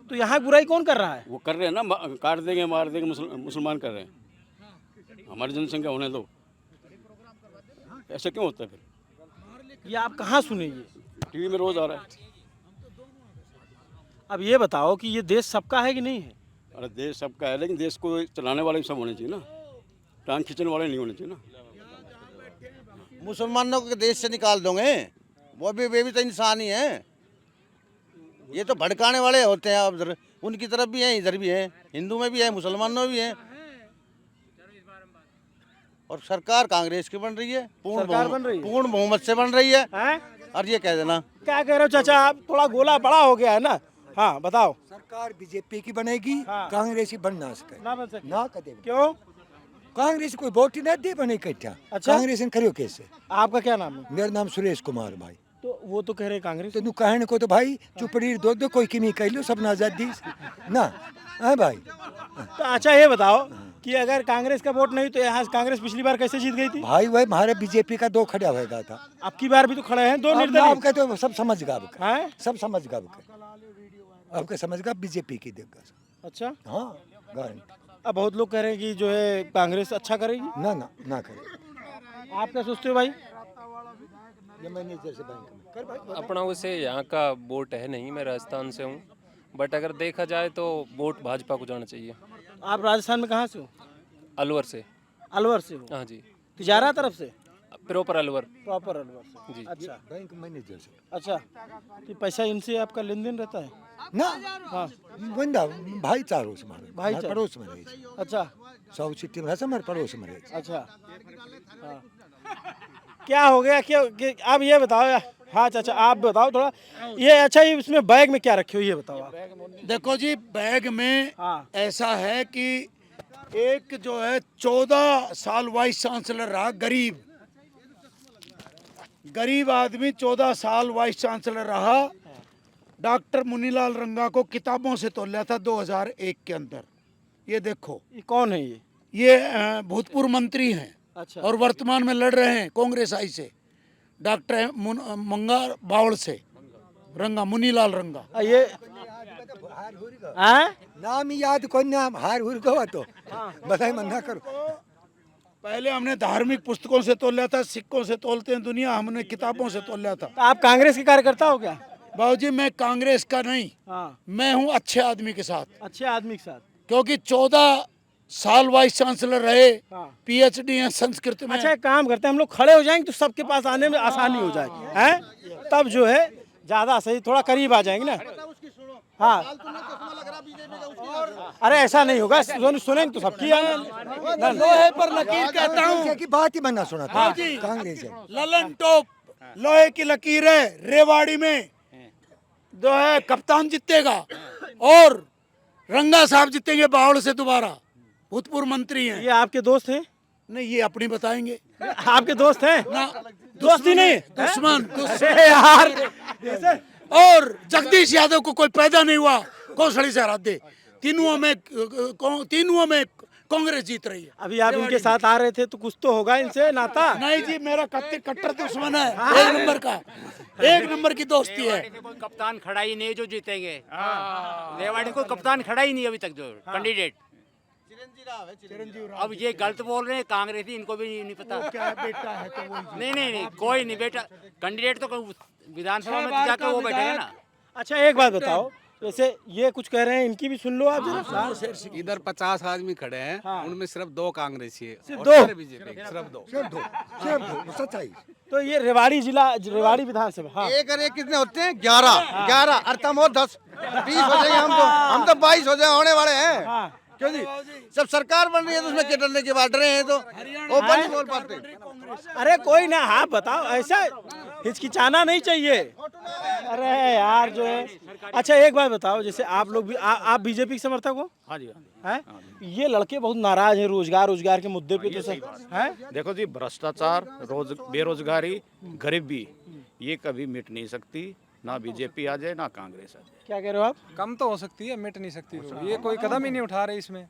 तो यहाँ बुराई कौन कर रहा है? वो कर रहे हैं ना, काट देंगे, मार देंगे, मुसलमान कर रहे हैं। हमारी जनसंख्या होने दो। ऐसा क्यों होता है फिर? ये आप कहाँ सुने? ये टीवी में रोज आ रहा है। अब ये बताओ कि ये देश सबका है कि नहीं है? अरे देश सबका है, लेकिन देश को चलाने वाले सब होने चाहिए ना, टांग खींचने वाले नहीं होने चाहिए ना। मुसलमानों को देश से निकाल दोगे, वे भी तो इंसान ही हैं। ये तो भड़काने वाले होते हैं। अब उनकी तरफ भी हैं, इधर भी हैं, हिंदू में भी है, मुसलमानों में भी है। और सरकार कांग्रेस की बन रही है, सरकार बन रही है? पूर्ण बहुमत से बन रही है। हैं? और ये कह देना क्या कह रहे हो चाचा आप? थोड़ा गोला बड़ा हो गया है ना। हाँ बताओ। सरकार बीजेपी की बनेगी, हाँ। कांग्रेस ही बन ना सके, ना बन सके। ना कदे क्यों? कांग्रेस कोई वोट ही नहीं दे बने कट्ठा। अच्छा। कांग्रेस ने करियो कैसे? आपका क्या नाम है? मेरा नाम सुरेश कुमार भाई। तो वो तो कह रहे कांग्रेस। तो कहने को तो भाई चुपड़ी दो दो कोई किमी कह लो सब ना आजादी ना है भाई। तो अच्छा ये बताओ कि अगर कांग्रेस का वोट नहीं तो यहाँ कांग्रेस पिछली बार कैसे जीत गई थी? भाई वही हमारे बीजेपी का 2 खड़ा होगा था। अब की बार भी तो खड़े हैं 2 निर्दलीय। आपका तो सब समझ गा हैं? सब समझ गा आपके समझ गा बीजेपी की देगा। अच्छा। हाँ गारंटी। अब बहुत लोग कह रहे हैं कि जो है कांग्रेस अच्छा करेगी। ना ना ना करे। आप क्या सोचते हो भाई? ये मैनेजर से बैंक में कर भाई। अपना उसे यहाँ का वोट है नहीं, मैं राजस्थान से हूँ, बट अगर देखा जाए तो वोट भाजपा को जाना चाहिए। आप राजस्थान में कहाँ से हो? अलवर से। अलवर से हो? हाँ जी, तिजारा तरफ से? प्रॉपर अलवर। प्रॉपर अलवर से जी। अच्छा। बैंक मैनेजर से। अच्छा तो पैसा इनसे आपका लेन देन रहता है? ना हाँ। बंदा भाईचारों से मारे भाईचारा। पड़ोस में रहे। अच्छा 100 सिटी में हमारे पड़ोस में रहे। अच्छा। हाँ। क्या हो गया अब ये बताओ यार। हाँ चाचा आप बताओ थोड़ा ये। अच्छा ये इसमें बैग में क्या रखे हो ये बताओ आप। देखो जी बैग में हाँ। ऐसा है कि एक जो है 14 साल वाइस चांसलर रहा, गरीब आदमी 14 साल वाइस चांसलर रहा। डॉक्टर मुनीलाल रंगा को किताबों से तोला था 2001 के अंदर। ये देखो ये कौन है ये? ये भूतपूर्व मंत्री हैं। अच्छा। और वर्तमान में लड़ रहे हैं कांग्रेस आई से, डॉक्टर मंगा बावड़ से, रंगा मुनीलाल रंगा। ये हाँ? नाम ही याद कौन नाम हार हुर गवा तो बताइए मना करो। पहले हमने धार्मिक पुस्तकों से तोला था, सिक्कों से तोलते हैं दुनिया, हमने किताबों से तोला था। तो आप कांग्रेस के कार्यकर्ता हो क्या? बाबूजी मैं कांग्रेस का नहीं, हाँ। मैं हूँ अच्छे आदमी के साथ, अच्छे आदमी के साथ। क्योंकि 14 साल वाइस चांसलर रहे, हाँ। पीएचडी है संस्कृत में। अच्छा एक काम करते हैं हम लोग खड़े हो जाएंगे तो सबके पास आने में आसानी हो जाएगी हैं, तब जो है ज्यादा सही, थोड़ा करीब आ जाएंगे ना। हाँ अरे ऐसा नहीं होगा, सुनेंगे तो सबकी लोहे पर लकीर कहता हूँ की बात ही बनना सुना था। कांग्रेस है ललन टॉप लोहे की लकीर है। रेवाड़ी में जो है कप्तान जीतेगा और रंगा साहब जीतेंगे बावड़ से दोबारा, भूतपूर्व मंत्री हैं। ये आपके दोस्त हैं? नहीं ये अपनी बताएंगे। आपके दोस्त हैं ना दोस्ती नहीं? दुश्मन यार और जगदीश यादव को कोई पैदा नहीं हुआ कौशली से हरा दे। तीनों में कांग्रेस जीत रही है। अभी आप इनके साथ आ रहे थे तो कुछ तो होगा इनसे नाता? नहीं जी मेरा कट्टर दुश्मन है, एक नंबर का, एक नंबर की दोस्ती है। कोई कप्तान खड़ा ही नहीं जो जीतेंगे। रेवाड़ी को कप्तान खड़ा ही नहीं अभी तक जो कैंडिडेट। अब ये गलत बोल रहे हैं कांग्रेसी, इनको भी नहीं पता क्या बेटा है तो वो नहीं कोई नहीं बेटा, कैंडिडेट तो विधानसभा में जाकर वो बैठेगा ना। अच्छा एक बात बताओ, वैसे ये कुछ कह रहे हैं इनकी भी सुन लो आप जरा। इधर 50 आदमी खड़े हैं, हाँ। उनमें सिर्फ 2 कांग्रेसी है, सिर्फ और 2? सारे बीजेपी, सिर्फ 2। सच्चाई। तो ये रेवाड़ी जिला, रेवाड़ी विधानसभा। हाँ। एक और एक कितने होते हैं? 11 और तम हो 10 20 हो जाएंगे। हम तो 22 हो जाए होने वाले हैं। हाँ। क्यों जी? जब सरकार बन रही है तो उसमें के डरने के बांट रहे हैं तो ओपन नहीं बोल पाते। अरे कोई ना, हाँ बताओ, ऐसा हिचकिचाना नहीं चाहिए। अरे यार जो है। अच्छा एक बात बताओ, जैसे आप लोग भी आप बीजेपी के समर्थक हो? हाँ जी हैं? ये लड़के बहुत नाराज हैं रोजगार के मुद्दे पे तो सब हैं। देखो जी, भ्रष्टाचार, बेरोजगारी, गरीबी, ये कभी मिट नहीं सकती, ना बीजेपी आ जाए ना कांग्रेस आ जाए। क्या कह रहे हो आप? कम तो हो सकती है, मिट नहीं सकती। तो ये कोई कदम ही नहीं उठा रहे इसमें।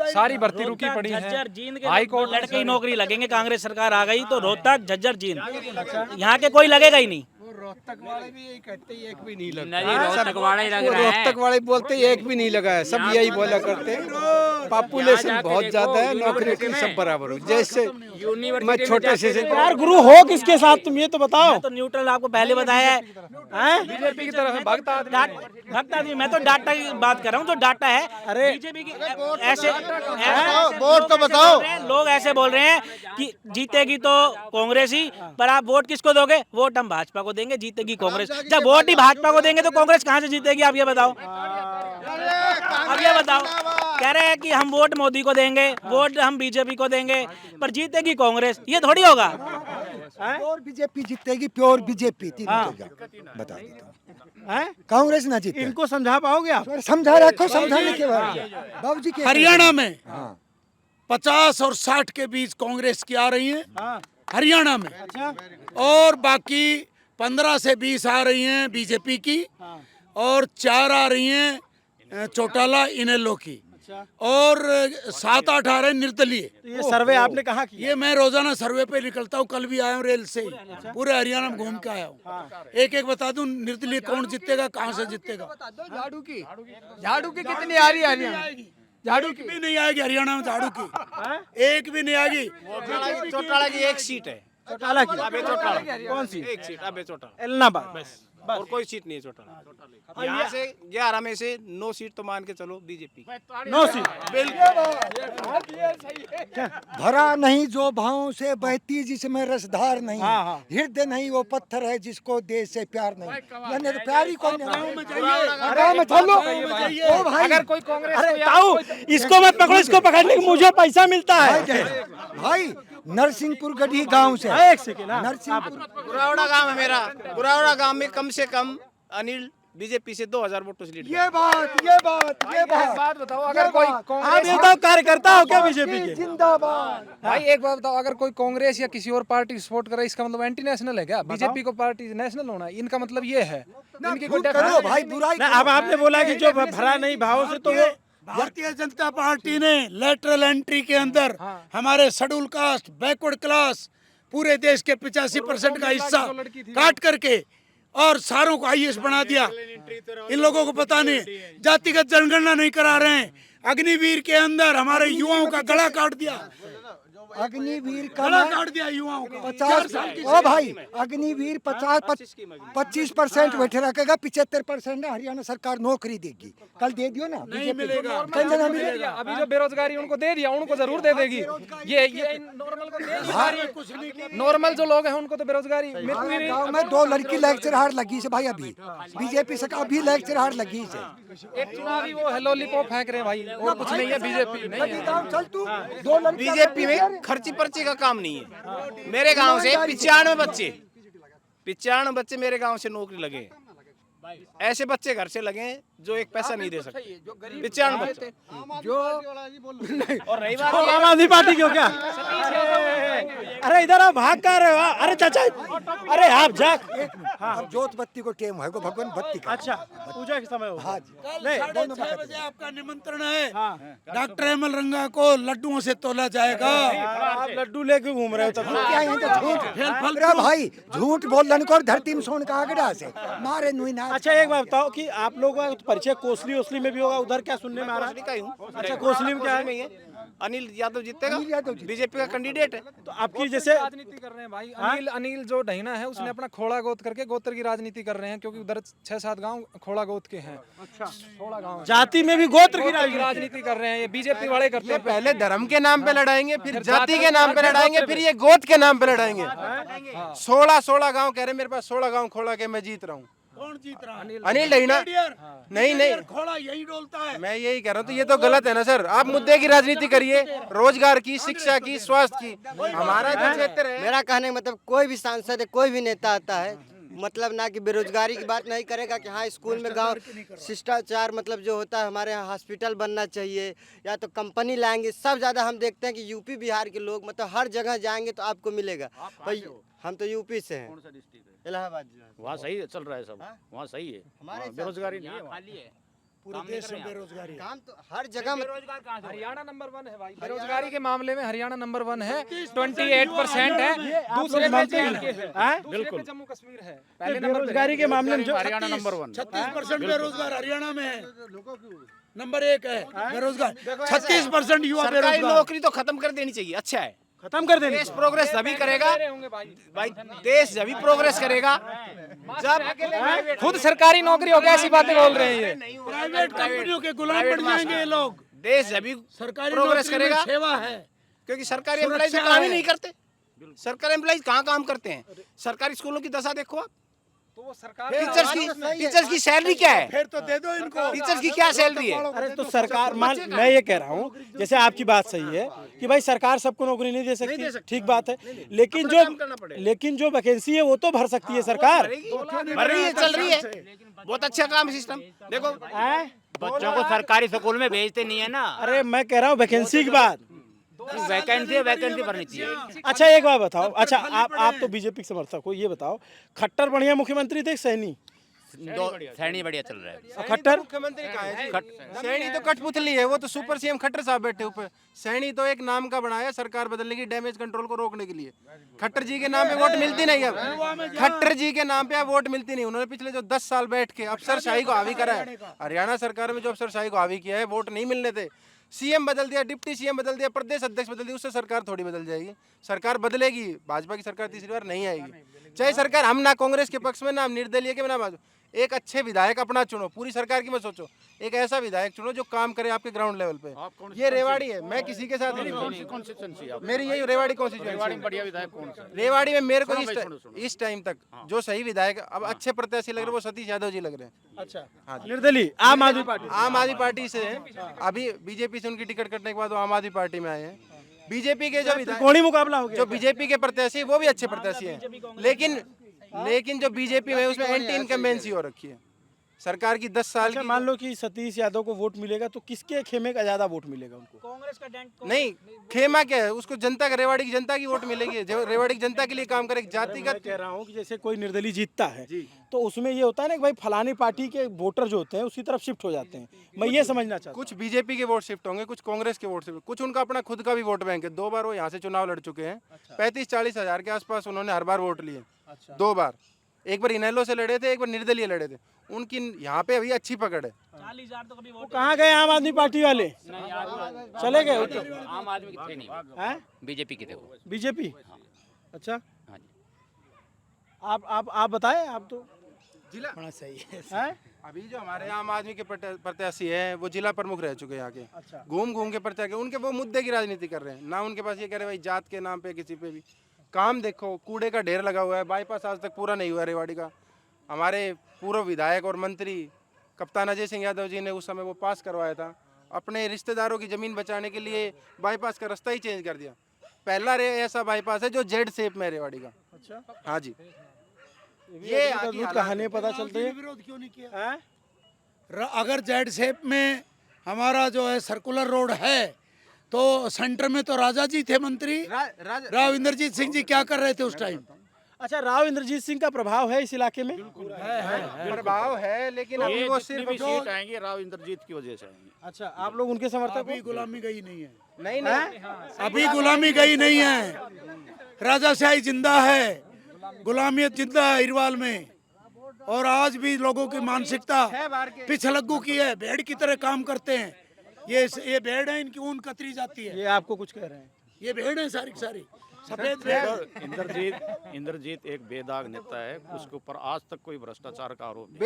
सारी भर्ती रुकी पड़ी है। झज्जर जींद के हाई कोर्ट लड़के ही नौकरी लगेंगे। कांग्रेस सरकार आ गई तो रोहतक झज्जर जींद यहाँ के कोई लगेगा ही नहीं। रोहतक वाले भी यही कहते हैं एक भी नहीं नहीं, रोहतक वाला ही लग रहा है। रोहतक वाले बोलते हैं एक भी नहीं लगा है, सब यही बोला करते हैं। पॉपुलेशन बहुत ज्यादा है, नौकरी की सब बराबर हो। जैसे मैं छोटे से यार गुरु हो किसके साथ तुम ये तो बताओ। तो न्यूट्रल आपको पहले बताया है। बीजेपी की तरफ भक्त आदमी, मैं तो डाटा की बात कर रहा हूँ, जो डाटा है। अरे बीजेपी की ऐसे वोट तो बताओ। लोग ऐसे बोल रहे हैं कि जीतेगी तो कांग्रेस ही, पर आप वोट किसको दोगे? वोट हम भाजपा को देंगे, जीतेगी कांग्रेस। जब वोट ही भाजपा को देंगे तो कांग्रेस कहाँ से जीतेगी? आप ये बताओ, अब ये बताओ। कह रहे हैं कि हम वोट मोदी को देंगे, वोट हम बीजेपी को देंगे, पर जीतेगी कांग्रेस, ये थोड़ी होगा। प्योर बीजेपी जीतेगी, प्योर बीजेपी बता देता हूँ, कांग्रेस ना जीते। इनको समझा पाओगे आप? समझा रखो, समझाने के बाद बाबूजी के हरियाणा में 50 और 60 के बीच कांग्रेस की आ रही है हरियाणा में, और बाकी 15 से 20 आ रही हैं बीजेपी की, और 4 आ रही हैं चौटाला इनेलो की, और 7-8 आ रहे हैं निर्दलीय। ये सर्वे आपने कहाँ किया? ये मैं रोजाना सर्वे पे निकलता हूँ, कल भी आया हूँ रेल से ही, पूरे हरियाणा में घूम के आया हूँ। एक एक बता दूं निर्दलीय कौन जीतेगा, कहाँ से जीतेगा। झाड़ू की कितनी आ रही है हरियाणा? झाड़ू की भी नहीं आएगी हरियाणा में, झाड़ू की एक भी नहीं आएगी। चौटाला की एक सीट है, चौटाला की अबे चौटाला कौन सी? एक सीट अबे चौटाला, एलनाबाद बस और कोई सीट नहीं है चौटाला। यहाँ से 11 में से 9 सीट तो मान के चलो बीजेपी, 9 सीट। भरा नहीं जो भावों से बहती जिसमें रसधार नहीं, हृदय नहीं वो पत्थर है जिसको देश से प्यार नहीं। यानी तो प्यार ही कोई नहीं। चलो ओ भाई, अगर कोई कांग्रेस अरे ताऊ, इसको मत पकड़ो, इसको पकड़ने के मुझे पैसा मिलता है। भाई नरसिंहपुर गढ़ी गांव से, एक सेकेंड, नरसिंहपुर बुरावड़ा गांव है मेरा, बुरावड़ा गांव में कम से कम अनिल बीजेपी से 2000 वोट से लीड। ये बात बताओ, अगर कोई आप बताओ कार्यकर्ता हो क्या बीजेपी के? जिंदाबाद। भाई एक बात बताओ, अगर कोई कांग्रेस या किसी और पार्टी सपोर्ट करे, इसका मतलब एंटी नेशनल है क्या? बीजेपी को पार्टी नेशनल होना, इनका मतलब ये है। इनकी कोई करो भाई बुराई। अब आपने बोला कि जो भरा नहीं भाव से, तो वो भारतीय जनता पार्टी ने लेटरल एंट्री के अंदर हमारे शेड्यूल कास्ट, बैकवर्ड क्लास, पूरे देश के 85% का हिस्सा काट करके और सारों को आईएएस बना दिया। इन लोगों को पता नहीं, जातिगत जनगणना नहीं करा रहे हैं। अग्निवीर के अंदर हमारे युवाओं का गला काट दिया, अग्निवीर का गला काट दिया युवाओं का। 50। ओ भाई अग्निवीर 25% बैठे रखेगा, 75% ना हरियाणा सरकार नौकरी देगी। कल दे दियो ना, नहीं मिलेगा। ना मिलेगा। अभी जो बेरोजगारी उनको दे दिया, उनको जरूर दे देगी। ये नॉर्मल को दे, नॉर्मल जो लोग हैं उनको तो बेरोजगारी। गाँव में 2 लड़की लेक्चरर लगी से भाई, अभी बीजेपी से अभी लेक्चरर लगी से। एक चुनावी वो है, लॉलीपॉप फेंक रहे हैं भाई, और कुछ नहीं है। बीजेपी नहीं है। चल तू 2 लड़की बीजेपी में खर्ची पर्ची का काम नहीं है। मेरे गांव से 95 बच्चे मेरे गांव से नौकरी लगे। ऐसे बच्चे घर से लगे जो एक पैसा नहीं दे सकते। 95 बच्चे जो और रही बात आम आदमी पार्टी क्यों क्या? अरे इधर आओ, भाग कर रहे हो? अरे चाचा, अरे आप जा। अब जोत बत्ती को टेम है, को भगवान बत्ती का। अच्छा, पूजा के समय हो। हाँ जी। कल 6:30 बजे आपका निमंत्रण है। डॉक्टर एमएल रंगा को लड्डुओं से तोला जाएगा। आप लड्डू लेके घूम रहे हो तब। क्या है तो झूठ? अरे भाई झूठ बोलन को धरती में सोन का आगड़ा से मारे नुई ना। अच्छा एक बात बताओ कि आप लोगों का परिचय कोसली में भी होगा, उधर क्या सुनने में आ रहा है? का ही हूँ। अच्छा, कोसली में क्या है? अनिल यादव जीतेगा, अनिल यादव जीतेगा। बीजेपी का कैंडिडेट है। तो आपकी जैसे राजनीति कर रहे हैं भाई। अनिल जो डहीना है, उसने अपना खोड़ा गोद करके गोत्र की राजनीति कर रहे हैं, क्योंकि उधर 6-7 गांव खोड़ा गोद के हैं। अच्छा, 16 गांव जाति में भी गोत्र की राजनीति कर रहे हैं। ये बीजेपी वाले करते हैं। पहले धर्म के नाम पे लड़ाएंगे, फिर जाति के नाम पे लड़ाएंगे, फिर ये गोद के नाम पे लड़ाएंगे। 16 गांव कह रहे हैं मेरे पास, 16 गांव खोड़ा के मैं जीत रहा हूँ। कौन जीत रहा है? अनिल डहीना। नहीं खोड़ा यही डोलता है। मैं यही कह रहा हूँ, तो ये तो गलत है ना सर। आप मुद्दे की राजनीति करिए, रोजगार की, शिक्षा की, स्वास्थ्य की। हमारा जो क्षेत्र है, मेरा कहने का मतलब कोई भी सांसद है, कोई भी नेता आता है, मतलब ना कि बेरोजगारी की बात नहीं करेगा कि हाँ स्कूल में गांव शिष्टाचार मतलब जो होता है हमारे यहाँ हॉस्पिटल बनना चाहिए या तो कंपनी लाएंगे। सब ज़्यादा हम देखते हैं कि यूपी बिहार के लोग मतलब हर जगह जाएंगे तो आपको मिलेगा। हम तो यूपी से हैं। इलाहाबाद वहाँ सही चल रहा है सब, वहाँ सही है। हमारे बेरोजगारी नहीं है, खाली है। पूरे देश में बेरोजगारी है। काम तो हर जगह में। हरियाणा नंबर 1 है भाई। बेरोजगारी के मामले में हरियाणा नंबर 1 है, 28% है। दूसरे पे बिल्कुल जम्मू कश्मीर है। पहले नंबर बेरोजगारी के मामले में जो हरियाणा नंबर 1। 36% बेरोजगार हरियाणा में है। नंबर 1 है बेरोजगार। 36% युवा सरकारी बेरोजगार। नौकरी तो खत्म कर देनी चाहिए। अच्छा है, खत्म कर देंगे। देश प्रोग्रेस तभी करेगा भाई, देश जब प्रोग्रेस करेगा जब खुद सरकारी नौकरी हो गया। ऐसी बातें बोल रहे हैं ये। प्राइवेट कंपनियों के गुलाम बन जाएंगे ये लोग। देश जब सरकारी प्रोग्रेस नौकरी में करेगा, सेवा है, क्योंकि सरकारी एम्प्लॉइज सुरक्षा काम ही है। नहीं करते। सरकारी एम्प्लॉइज कहाँ काम करते हैं? सरकारी स्कूलों की दशा देखो आप, टीचर्स की सैलरी क्या है? फिर तो दे दो इनको। टीचर्स की क्या सैलरी है? अरे तो सरकार मैं ये कह रहा हूँ, जैसे आपकी बात सही है कि भाई सरकार सबको नौकरी नहीं दे सकती, ठीक बात है, लेकिन जो वैकेंसी है वो तो भर सकती है सरकार। भर रही है, चल रही है, बहुत अच्छा काम है सिस्टम। देखो बच्चों को सरकारी स्कूल में भेजते नहीं है ना। अरे मैं कह रहा हूँ वैकेंसी की बात, वैकेंसी भरनी चाहिए। अच्छा एक बात बताओ, अच्छा आप तो बीजेपी के समर्थक हो, ये बताओ खट्टर बढ़िया मुख्यमंत्री थे सैनी? सैनी बढ़िया चल रहा है। खट्टर मुख्यमंत्री कहाँ है जी? सैनी तो कठपुतली है, वो तो सुपर सीएम खट्टर साहब बैठे ऊपर। सैनी तो एक नाम का बनाया सरकार बदलने की, डैमेज कंट्रोल को रोकने के लिए। खट्टर जी के नाम पे वोट मिलती नहीं अब, खट्टर जी के नाम पे अब वोट मिलती नहीं। उन्होंने पिछले जो 10 साल बैठ के अफसरशाही को हावी करा है, हरियाणा सरकार में जो अफसरशाही को हावी किया है, वोट नहीं मिलने थे। सीएम बदल दिया, डिप्टी सीएम बदल दिया, प्रदेश अध्यक्ष बदल दिया, उससे सरकार थोड़ी बदल जाएगी। सरकार बदलेगी, भाजपा की सरकार तीसरी बार नहीं आएगी। चाहे सरकार हम ना कांग्रेस के पक्ष में, ना हम निर्दलीय के, ना भाजपा। एक अच्छे विधायक अपना चुनो, पूरी सरकार की मत सोचो। एक ऐसा विधायक चुनो जो काम करे आपके ग्राउंड लेवल पे। ये रेवाड़ी है, मैं किसी के साथ नहीं, मेरी यही रेवाड़ी कॉन्स्टिट्यूएंसी। बढ़िया विधायक कौन सा? रेवाड़ी में मेरे को इस टाइम तक जो सही विधायक अब अच्छे प्रत्याशी लग रहे वो सतीश यादव जी लग रहे हैं। अच्छा हाँ, निर्दलीय आम आदमी पार्टी से हैं। अभी बीजेपी से उनकी टिकट कटने के बाद वो आम आदमी पार्टी में आए हैं। बीजेपी के जो त्रिकोणीय मुकाबला हो गया, जो बीजेपी के प्रत्याशी वो भी अच्छे प्रत्याशी हैं, लेकिन जो बीजेपी में उसमें एंटी इनकम्बेंसी हो रखी है सरकार की 10 साल की। मान लो कि सतीश यादव को वोट मिलेगा तो किसके खेमे का ज्यादा वोट मिलेगा उनको? कांग्रेस का डेंट नहीं, खेमा क्या है, उसको जनता का, रेवाड़ी की जनता की वोट मिलेगी, जो रेवाड़ी की जनता के लिए काम करे। जातिगत कह रहा हूँ कि जैसे कोई निर्दलीय जीतता है तो उसमें ये होता है ना कि भाई फलानी पार्टी के वोटर जो होते हैं उसी तरफ शिफ्ट हो जाते हैं। मैं ये समझना चाहता हूँ, कुछ बीजेपी के वोट शिफ्ट होंगे, कुछ कांग्रेस के वोट शिफ्ट, कुछ उनका अपना खुद का भी वोट बैंक है। 2 बार वो यहाँ से चुनाव लड़ चुके हैं। 35-40 हजार के आसपास उन्होंने हर बार वोट लिए, 2 बार। एक बार इनेलो से लड़े थे, एक बार निर्दलीय लड़े थे। उनकी यहाँ पे अभी अच्छी पकड़ है। 40,000 तो कभी वो कहाँ गए आम आदमी पार्टी वाले? चले गए? आम आदमी के थे नहीं, बीजेपी के थे वो। बीजेपी? अच्छा हाँ जी। आप बताएं, आप तो जिला बड़ा सही है। अभी जो हमारे आम आदमी के प्रत्याशी हैं वो जिला प्रमुख रह चुके हैं यहाँ के। अच्छा। घूम घूम के प्रत्याशी, उनके वो मुद्दे की राजनीति कर रहे हैं ना। उनके पास ये कह रहे भाई जात के नाम पे किसी पे भी काम। देखो कूड़े का ढेर लगा हुआ है, बाईपास आज तक पूरा नहीं हुआ रेवाड़ी का। हमारे पूर्व विधायक और मंत्री कप्तान अजय सिंह यादव जी ने उस समय वो पास करवाया था। अपने रिश्तेदारों की ज़मीन बचाने के लिए बाईपास का रास्ता ही चेंज कर दिया। पहला ऐसा बाईपास है जो जेड शेप में रेवाड़ी का। अच्छा हाँ जी, ये कहानी पता चलती है। विरोध क्यों नहीं किया? अगर जेड शेप में हमारा जो है सर्कुलर रोड है तो सेंटर में तो राजा जी थे मंत्री, राव इंद्रजीत सिंह जी क्या कर रहे थे उस टाइम? अच्छा, राव इंद्रजीत सिंह का प्रभाव है इस इलाके में? प्रभाव है, लेकिन अभी वो सिर्फ सीट आएंगे राव इंद्रजीत की वजह से आएंगे। अच्छा, आप लोग उनके समर्थक? अभी गुलामी गई नहीं है। नहीं, अभी गुलामी गई नहीं है, राजाशाही जिंदा है, गुलामियत जिंदा है हिरवाल में। और आज भी लोगों की मानसिकता पिछलग्गू की है, भेड़ की तरह काम करते हैं। ये भेड़ है, इनकी ऊन कतरी जाती है। ये आपको कुछ कह रहे हैं? ये भेड़ है सारी की सारी, सफेद भेड़। इंद्रजीत एक बेदाग नेता है, उसके ऊपर आज तक कोई भ्रष्टाचार का आरोप नहीं।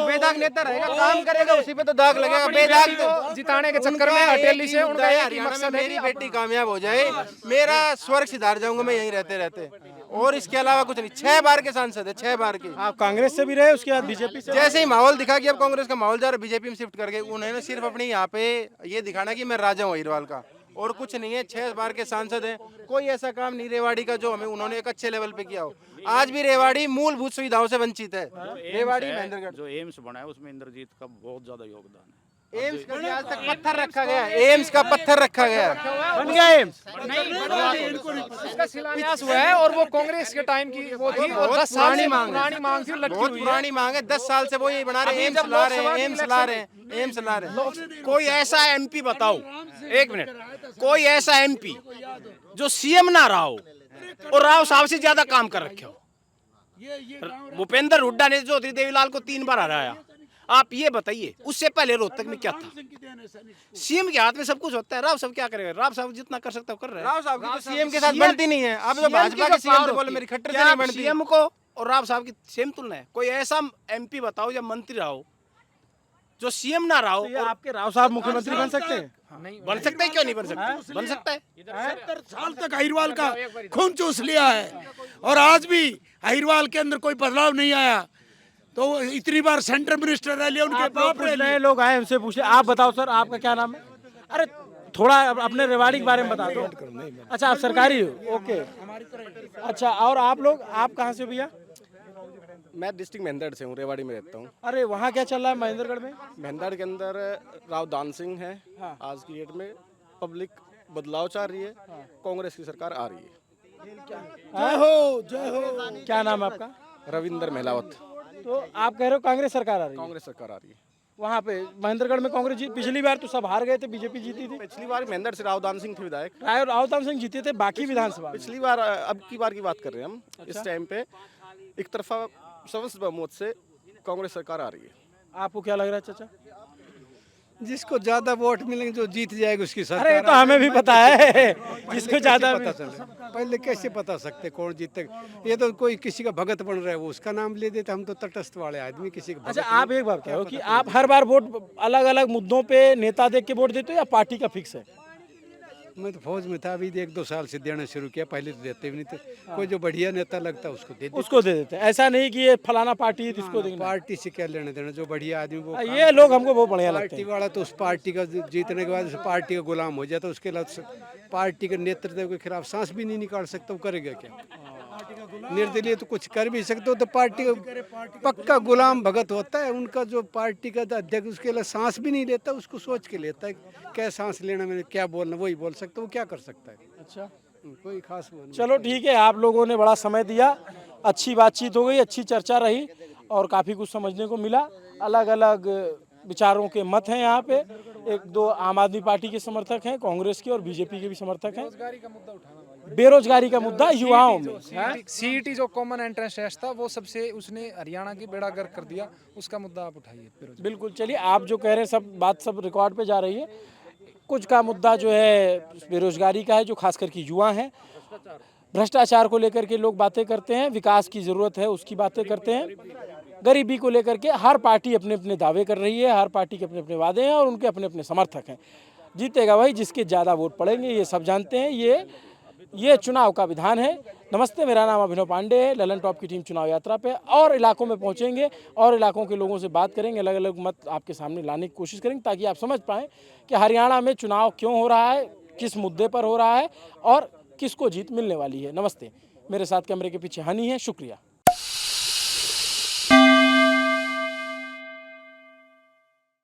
बेदाग नेता रहेगा, काम करेगा, उसी पे तो दाग लगेगा। बेदाग तो जिताने के चक्कर में हटेली से उनका एक ही हरियाणा में मकसद है मेरी बेटी कामयाब हो जाए, मेरा स्वर्ग सिधार जाऊंगा मैं यहीं रहते रहते। और इसके अलावा कुछ नहीं। 6 बार के सांसद है, 6 बार के। आप कांग्रेस से भी रहे, उसके बाद बीजेपी से? जैसे ही माहौल दिखा कि अब कांग्रेस का माहौल जा रहा है, बीजेपी में शिफ्ट कर गए। उन्होंने सिर्फ अपनी यहाँ पे ये दिखाना कि मैं राजा हूँ हिरवाल का, और कुछ नहीं है। 6 बार के सांसद हैं, कोई ऐसा काम नहीं रेवाड़ी का जो हमें उन्होंने एक अच्छे लेवल पे किया हो। आज भी रेवाड़ी मूलभूत सुविधाओं से वंचित है। रेवाड़ी महेंद्रगढ़ जो एम्स बना है उसमें इंद्रजीत का बहुत ज्यादा योगदान है। एम्स का आज तक पत्थर रखा गया, एम्स का पत्थर रखा गया, बन गया एम्स? इसका शिलान्यास हुआ है, और वो कांग्रेस के टाइम की वो थी, और 10 साल से पुरानी मांग थी, लटकी बहुत हुई है। पुरानी मांग है। 10 साल से वो ये बना रहे हैं, एम्स ला रहे हैं, एम्स ला रहे हैं, एम्स ला रहे हैं। कोई ऐसा एमपी बताओ, 1 मिनट, कोई ऐसा एमपी जो सीएम ना रहा हो और राव साहब से ज्यादा काम कर रखे हो। भूपेंद्र हुड्डा ने ज्योति देवीलाल को 3 बार हराया। आप ये बताइए, उससे पहले रोहतक में क्या था? सीएम के हाथ में सब कुछ होता है। राव साहब क्या करेगा? राव साहब जितना कर सकता है कर रहे हैं। राव साहब की तो सीएम के साथ बनती नहीं है। अब तो भाजपा के सीएम तो बोले मेरी खट्टर से नहीं बनती। सीएम को और राव साहब की सेम तुलना है? कोई ऐसा एमपी बताओ या मंत्री रहा हो जो सीएम ना रहा हो। तो आपके राव साहब मुख्यमंत्री बन सकते हैं? बन सकते हैं, क्यों नहीं बन सकते? बन सकता है। 70 साल तक अहिरवाल का खून चूस लिया है, और आज भी अहिरवाल के अंदर कोई बदलाव नहीं आया। तो वो इतनी बार सेंटर मिनिस्टर रह लिया, उनके आप लोग बाप कुछ रह लिए। नए लोग आए, उनसे पूछे। आप बताओ सर, आपका क्या नाम है? अरे थोड़ा अपने रेवाड़ी के बारे में बता दो। अच्छा, आप सरकारी हो, ओके। अच्छा, और आप लोग, आप कहाँ से हो भैया? मैं डिस्ट्रिक्ट महेंद्रगढ़ से हूँ, रेवाड़ी में रहता हूँ। अरे वहाँ क्या चल रहा है महेंद्रगढ़ में? महेंद्रगढ़ के अंदर राव दान सिंह है। आज की डेट में पब्लिक बदलाव चाह रही है, कांग्रेस की सरकार आ रही है। जय हो, जय हो। क्या नाम है आपका? रविंदर महिलावत। तो आप कह रहे हो कांग्रेस सरकार आ रही है? कांग्रेस सरकार आ रही है। वहाँ पे महेंद्रगढ़ में कांग्रेस जीत, पिछली बार तो सब हार गए थे, बीजेपी जीती थी। पिछली बार महेंद्र से राव दान सिंह थे विधायक। राव दान सिंह जीते थे, बाकी विधानसभा में। पिछली बार, अब की बार की बात कर रहे हैं हम। इस टाइम पे एक तरफा सर्वस्व बहुमत से कांग्रेस सरकार आ रही है। आपको क्या लग रहा है चाचा? जिसको ज्यादा वोट मिलेंगे जो जीत जाएगा उसकी सरकार। अरे तो हमें भी पता है, जिसको ज्यादा पता चले। पहले कैसे पता सकते कौन जीते? ये तो कोई किसी का भगत बन रहा है, वो उसका नाम ले देते। हम तो तटस्थ वाले आदमी, किसी का। अच्छा, आप एक बात कहो कि आप हर बार वोट अलग अलग मुद्दों पे नेता देख के वोट देते हो या पार्टी का फिक्स है? मैं तो फौज में था, अभी 1-2 साल से देना शुरू किया, पहले तो देते भी नहीं थे। कोई जो बढ़िया नेता लगता है उसको दे देते। ऐसा नहीं कि ये फलाना पार्टी इसको देंगे। पार्टी से क्या लेना देना, जो बढ़िया आदमी वो। ये लोग हमको बहुत बढ़िया लगते पार्टी हैं। वाला तो उस पार्टी का जीतने के बाद उस पार्टी का गुलाम हो जाता है, उसके बाद पार्टी के नेतृत्व के खिलाफ सांस भी नहीं निकाल सकता। वो करेगा क्या? निर्दलीय तो कुछ कर भी सकते हो, तो पार्टी का पक्का गुलाम भगत होता है उनका। जो पार्टी का अध्यक्ष उसके लिए सांस भी नहीं लेता, उसको सोच के लेता है क्या सांस लेना, मैंने क्या बोलना, वही बोल सकता है। वो क्या कर सकता है? अच्छा, कोई खास चलो ठीक है, आप लोगों ने बड़ा समय दिया, अच्छी बातचीत हो गई, अच्छी चर्चा रही और काफ़ी कुछ समझने को मिला। अलग अलग विचारों के मत हैं यहाँ पे। 1-2 आम आदमी पार्टी के समर्थक हैं, कांग्रेस के और बीजेपी के भी समर्थक हैं। बेरोजगारी का मुद्दा युवाओं में। सीईटी जो कॉमन एंट्रेंस टेस्ट था वो सबसे उसने हरियाणा की बेड़ा गर्क कर दिया, उसका मुद्दा आप उठाइए। बिल्कुल, चलिए, आप जो कह रहे हैं सब रिकॉर्ड पे जा रही है। कुछ का मुद्दा जो है बेरोजगारी का है, जो खास करके युवा हैं। भ्रष्टाचार को लेकर के लोग बातें करते हैं, विकास की ज़रूरत है उसकी बातें करते हैं। गरीबी को लेकर के हर पार्टी अपने अपने दावे कर रही है, हर पार्टी के अपने अपने वादे हैं और उनके अपने अपने समर्थक हैं। जीतेगा भाई जिसके ज़्यादा वोट पड़ेंगे, ये सब जानते हैं। ये चुनाव का विधान है। नमस्ते, मेरा नाम अभिनव पांडे है। ललन टॉप की टीम चुनाव यात्रा पे और इलाकों में पहुंचेंगे और इलाकों के लोगों से बात करेंगे, अलग अलग मत आपके सामने लाने की कोशिश करेंगे ताकि आप समझ पाएँ कि हरियाणा में चुनाव क्यों हो रहा है, किस मुद्दे पर हो रहा है और किसको जीत मिलने वाली है। नमस्ते, मेरे साथ कैमरे के पीछे हनी है। शुक्रिया।